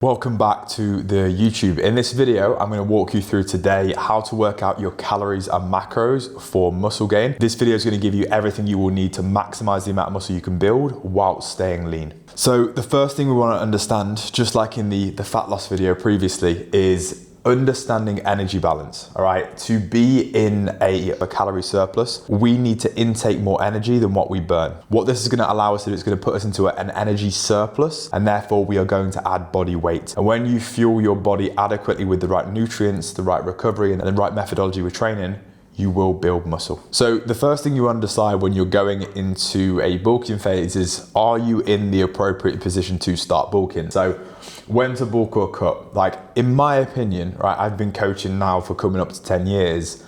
Welcome back to the YouTube. In this video, I'm going to walk you through today how to work out your calories and macros for muscle gain. This video is going to give you everything you will need to maximize the amount of muscle you can build while staying lean. So the first thing we want to understand, just like in the fat loss video previously, is understanding energy balance. All right, to be in a calorie surplus, we need to intake more energy than what we burn. What this is going to allow us to do is going to put us into an energy surplus, and therefore we are going to add body weight. And when you fuel your body adequately with the right nutrients, the right recovery, and the right methodology with training, you will build muscle. So the first thing you want to decide when you're going into a bulking phase is, are you in the appropriate position to start bulking? So when to bulk or cut? Like, in my opinion, right, I've been coaching now for coming up to 10 years.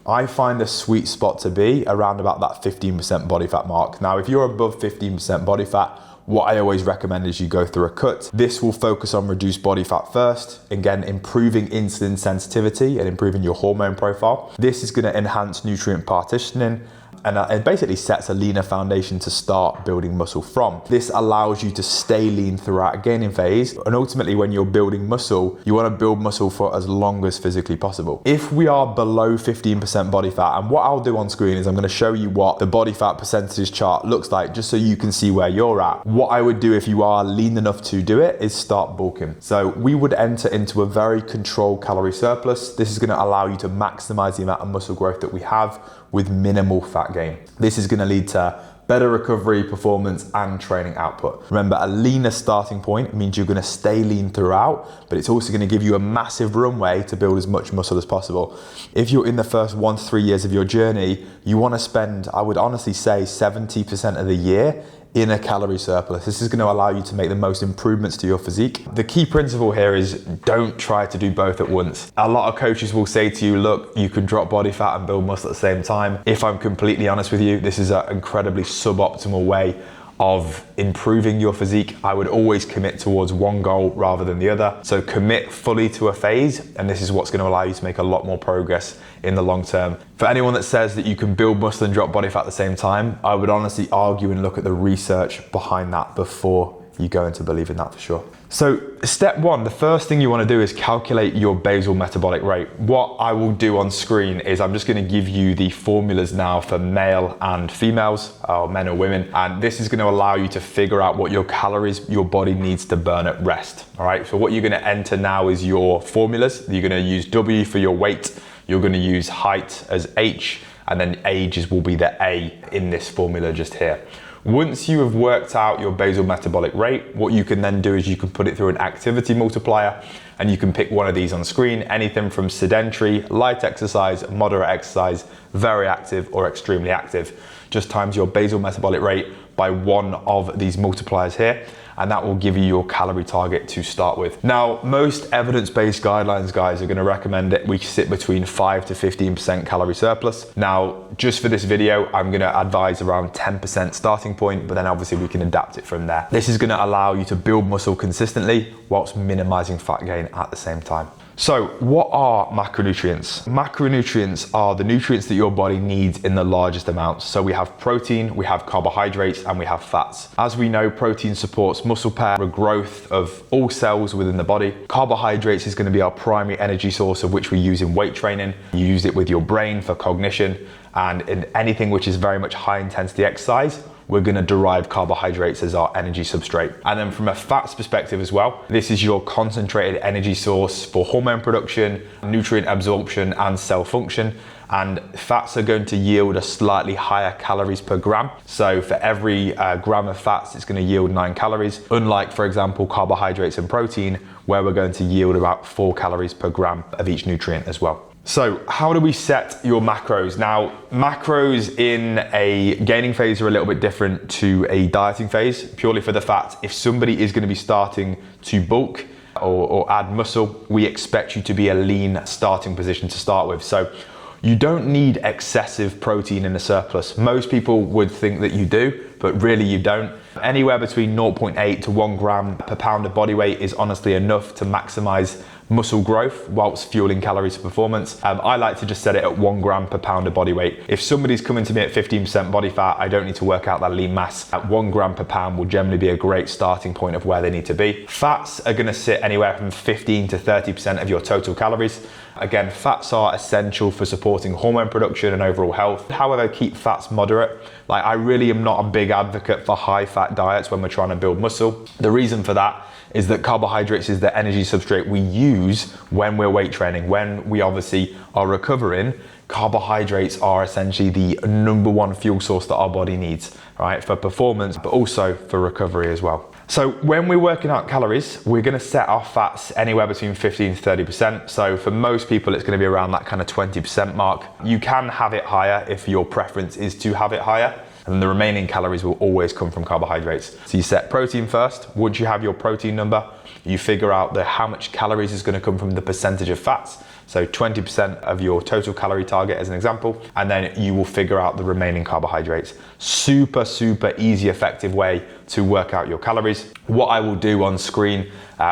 I find the sweet spot to be around about that 15% body fat mark. Now, if you're above 15% body fat, what I always recommend is you go through a cut. This will focus on reduced body fat first, again, improving insulin sensitivity and improving your hormone profile. This is going to enhance nutrient partitioning, and it basically sets a leaner foundation to start building muscle from. This allows you to stay lean throughout a gaining phase, and ultimately when you're building muscle, you want to build muscle for as long as physically possible. If we are below 15% body fat, and what I'll do on screen is I'm going to show you what the body fat percentage chart looks like, just so you can see where you're at. What I would do if you are lean enough to do it is start bulking. So we would enter into a very controlled calorie surplus. This is going to allow you to maximize the amount of muscle growth that we have with minimal fat gain. This is going to lead to better recovery, performance, and training output. Remember, a leaner starting point means you're going to stay lean throughout, but it's also going to give you a massive runway to build as much muscle as possible. If you're in the first 1 to 3 years of your journey, you want to spend, I would honestly say, 70% of the year in a calorie surplus. This is going to allow you to make the most improvements to your physique. The key principle here is don't try to do both at once. A lot of coaches will say to you, look, you can drop body fat and build muscle at the same time. If I'm completely honest with you, this is an incredibly suboptimal way of improving your physique. I would always commit towards one goal rather than the other. So commit fully to a phase, and this is what's going to allow you to make a lot more progress in the long term. For anyone that says that you can build muscle and drop body fat at the same time, I would honestly argue and look at the research behind that before you go into believing that for sure. So step one, the first thing you want to do is calculate your basal metabolic rate. What I will do on screen is I'm just going to give you the formulas now for male and females, or men or women, and this is going to allow you to figure out what your calories your body needs to burn at rest. All right, so what you're going to enter now is your formulas. You're going to use W for your weight, you're going to use height as H, and then ages will be the A in this formula just here. Once you have worked out your basal metabolic rate, what you can then do is you can put it through an activity multiplier, and you can pick one of these on screen, anything from sedentary, light exercise, moderate exercise, very active, or extremely active. Just times your basal metabolic rate by one of these multipliers here, and that will give you your calorie target to start with. Now, most evidence-based guidelines, guys, are going to recommend that we sit between 5 to 15% calorie surplus. Now, just for this video, I'm going to advise around 10% starting point, but then obviously we can adapt it from there. This is going to allow you to build muscle consistently whilst minimizing fat gain at the same time. So what are macronutrients? Macronutrients are the nutrients that your body needs in the largest amounts. So we have protein, we have carbohydrates, and we have fats. As we know, protein supports muscle repair, the growth of all cells within the body. Carbohydrates is going to be our primary energy source, of which we use in weight training. You use it with your brain for cognition, and in anything which is very much high intensity exercise, we're going to derive carbohydrates as our energy substrate. And then from a fats perspective as well, this is your concentrated energy source for hormone production, nutrient absorption, and cell function. And fats are going to yield a slightly higher calories per gram. So for every gram of fats, it's going to yield 9 calories. Unlike, for example, carbohydrates and protein, where we're going to yield about 4 calories per gram of each nutrient as well. So how do we set your macros? Now, macros in a gaining phase are a little bit different to a dieting phase, purely for the fact if somebody is going to be starting to bulk or add muscle, we expect you to be a lean starting position to start with. So you don't need excessive protein in a surplus. Most people would think that you do, but really you don't. Anywhere between 0.8 to 1 gram per pound of body weight is honestly enough to maximize muscle growth whilst fueling calories for performance. I like to just set it at 1 gram per pound of body weight. If somebody's coming to me at 15% body fat, I don't need to work out that lean mass. At 1 gram per pound will generally be a great starting point of where they need to be. Fats are gonna sit anywhere from 15 to 30% of your total calories. Again, fats are essential for supporting hormone production and overall health. However, keep fats moderate. Like, I really am not a big advocate for high fat diets when we're trying to build muscle. The reason for that is that carbohydrates is the energy substrate we use when we're weight training. When we obviously are recovering, carbohydrates are essentially the #1 fuel source that our body needs, right? For performance, but also for recovery as well. So when we're working out calories, we're gonna set our fats anywhere between 15 to 30%. So for most people, it's gonna be around that kind of 20% mark. You can have it higher if your preference is to have it higher, and the remaining calories will always come from carbohydrates. So you set protein first. Once you have your protein number, you figure out how much calories is gonna come from the percentage of fats. So 20% of your total calorie target as an example, and then you will figure out the remaining carbohydrates. Super, super easy, effective way to work out your calories. What I will do on screen,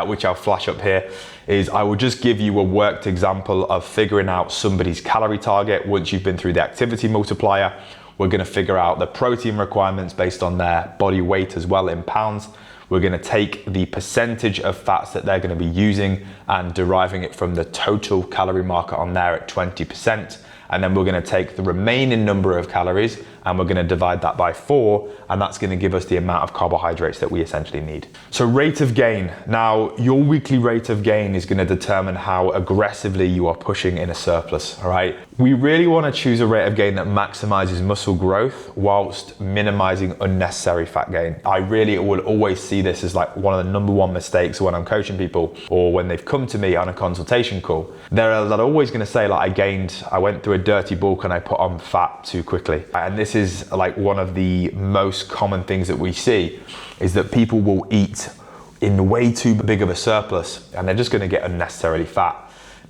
which I'll flash up here, is I will just give you a worked example of figuring out somebody's calorie target. Once you've been through the activity multiplier, we're gonna figure out the protein requirements based on their body weight as well in pounds. We're gonna take the percentage of fats that they're gonna be using and deriving it from the total calorie marker on there at 20%. And then we're gonna take the remaining number of calories and we're gonna divide that by 4, and that's gonna give us the amount of carbohydrates that we essentially need. So rate of gain. Now, your weekly rate of gain is gonna determine how aggressively you are pushing in a surplus, all right? We really wanna choose a rate of gain that maximizes muscle growth whilst minimizing unnecessary fat gain. I really will always see this as like one of the #1 mistakes when I'm coaching people or when they've come to me on a consultation call. They're always gonna say, like, I went through a dirty bulk and I put on fat too quickly. And this is like one of the most common things that we see, is that people will eat in way too big of a surplus and they're just gonna get unnecessarily fat.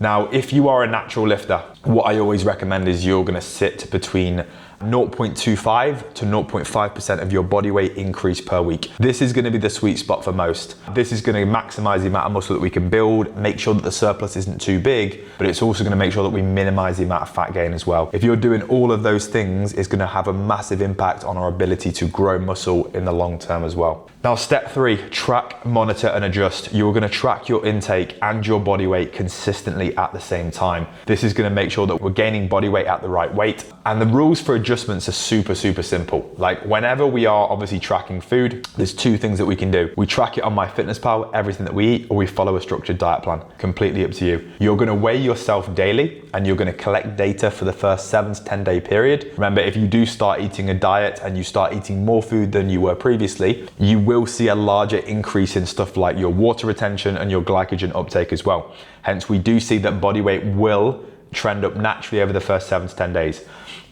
Now, if you are a natural lifter, what I always recommend is you're gonna sit between 0.25 to 0.5% of your body weight increase per week. This is gonna be the sweet spot for most. This is gonna maximize the amount of muscle that we can build, make sure that the surplus isn't too big, but it's also gonna make sure that we minimize the amount of fat gain as well. If you're doing all of those things, it's gonna have a massive impact on our ability to grow muscle in the long term as well. Now, step 3, track, monitor, and adjust. You're gonna track your intake and your body weight consistently at the same time. This is gonna make sure that we're gaining body weight at the right weight. And the rules for adjustments are super, super simple. Like, whenever we are obviously tracking food, there's 2 things that we can do. We track it on MyFitnessPal, everything that we eat, or we follow a structured diet plan. Completely up to you. You're gonna weigh yourself daily and you're gonna collect data for the first 7 to 10 day period. Remember, if you do start eating a diet and you start eating more food than you were previously, you will see a larger increase in stuff like your water retention and your glycogen uptake as well. Hence, we do see that body weight will trend up naturally over the first 7 to 10 days.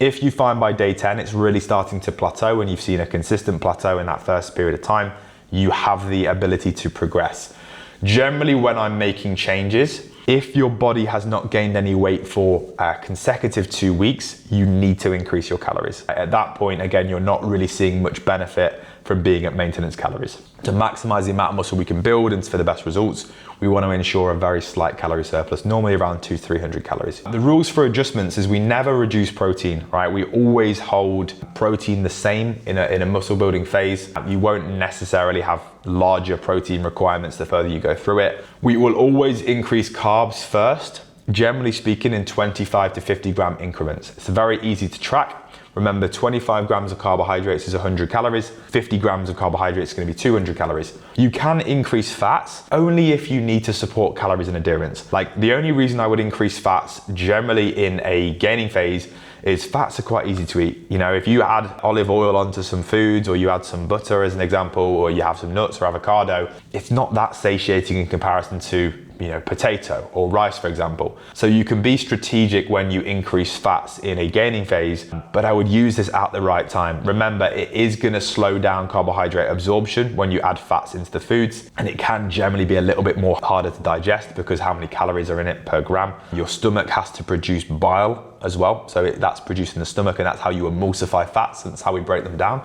If you find by day 10 it's really starting to plateau and you've seen a consistent plateau in that first period of time, you have the ability to progress. Generally, when I'm making changes, if your body has not gained any weight for a consecutive 2 weeks, you need to increase your calories. At that point, again, you're not really seeing much benefit from being at maintenance calories. To maximize the amount of muscle we can build and for the best results, we want to ensure a very slight calorie surplus, normally around 200-300 calories. The rules for adjustments is we never reduce protein, right? We always hold protein the same in a muscle building phase. You won't necessarily have larger protein requirements the further you go through it. We will always increase carbs first, generally speaking in 25 to 50 gram increments. It's very easy to track. Remember, 25 grams of carbohydrates is 100 calories, 50 grams of carbohydrates is gonna be 200 calories. You can increase fats only if you need to support calories and adherence. Like, the only reason I would increase fats generally in a gaining phase is fats are quite easy to eat. You know, if you add olive oil onto some foods, or you add some butter as an example, or you have some nuts or avocado, it's not that satiating in comparison to, you know, potato or rice, for example. So you can be strategic when you increase fats in a gaining phase, but I would use this at the right time. Remember, it is gonna slow down carbohydrate absorption when you add fats into the foods, and it can generally be a little bit more harder to digest because how many calories are in it per gram. Your stomach has to produce bile as well, so that's produced in the stomach, and that's how you emulsify fats, and that's how we break them down.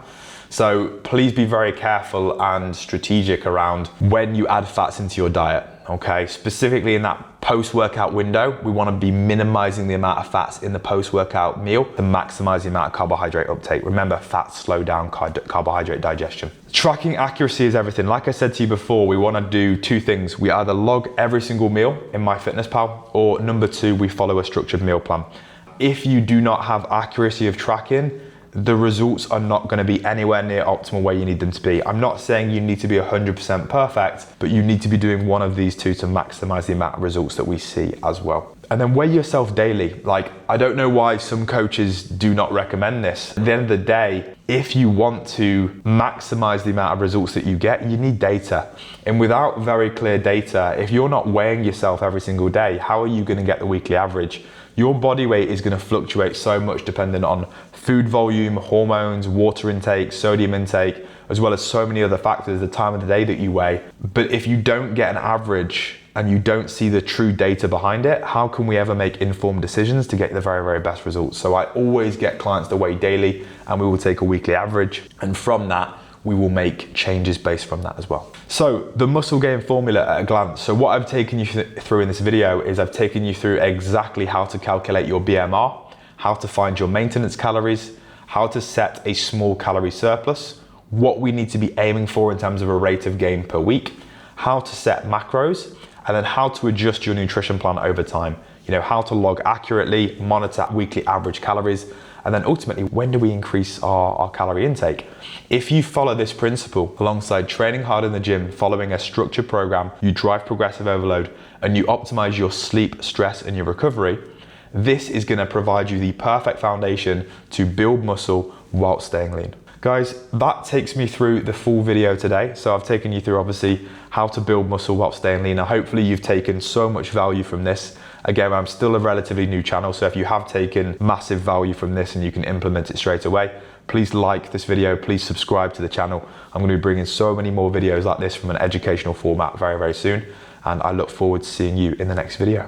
So please be very careful and strategic around when you add fats into your diet, okay? Specifically in that post-workout window, we want to be minimizing the amount of fats in the post-workout meal to maximize the amount of carbohydrate uptake. Remember, fats slow down carbohydrate digestion. Tracking accuracy is everything. Like I said to you before, we want to do two things. We either log every single meal in MyFitnessPal, or number two, we follow a structured meal plan. If you do not have accuracy of tracking, the results are not going to be anywhere near optimal where you need them to be. I'm not saying you need to be 100% perfect, but you need to be doing one of these two to maximize the amount of results that we see as well. And then weigh yourself daily. Like, I don't know why some coaches do not recommend this. At the end of the day, if you want to maximize the amount of results that you get, you need data. And without very clear data, if you're not weighing yourself every single day, how are you going to get the weekly average? Your body weight is going to fluctuate so much depending on food volume, hormones, water intake, sodium intake, as well as so many other factors, the time of the day that you weigh. But if you don't get an average and you don't see the true data behind it, how can we ever make informed decisions to get the very, very best results? So I always get clients to weigh daily, and we will take a weekly average. And from that, we will make changes based from that as well. So the muscle gain formula at a glance. So what I've taken you through in this video is I've taken you through exactly how to calculate your BMR, how to find your maintenance calories, how to set a small calorie surplus, what we need to be aiming for in terms of a rate of gain per week, how to set macros, and then how to adjust your nutrition plan over time. You know, how to log accurately, monitor weekly average calories, and then ultimately, when do we increase our calorie intake? If you follow this principle alongside training hard in the gym, following a structured program, you drive progressive overload, and you optimize your sleep, stress, and your recovery, this is gonna provide you the perfect foundation to build muscle while staying lean. Guys, that takes me through the full video today. So I've taken you through obviously how to build muscle while staying lean. Now, hopefully you've taken so much value from this. Again, I'm still a relatively new channel, so if you have taken massive value from this and you can implement it straight away, please like this video, please subscribe to the channel. I'm gonna be bringing so many more videos like this from an educational format very, very soon. And I look forward to seeing you in the next video.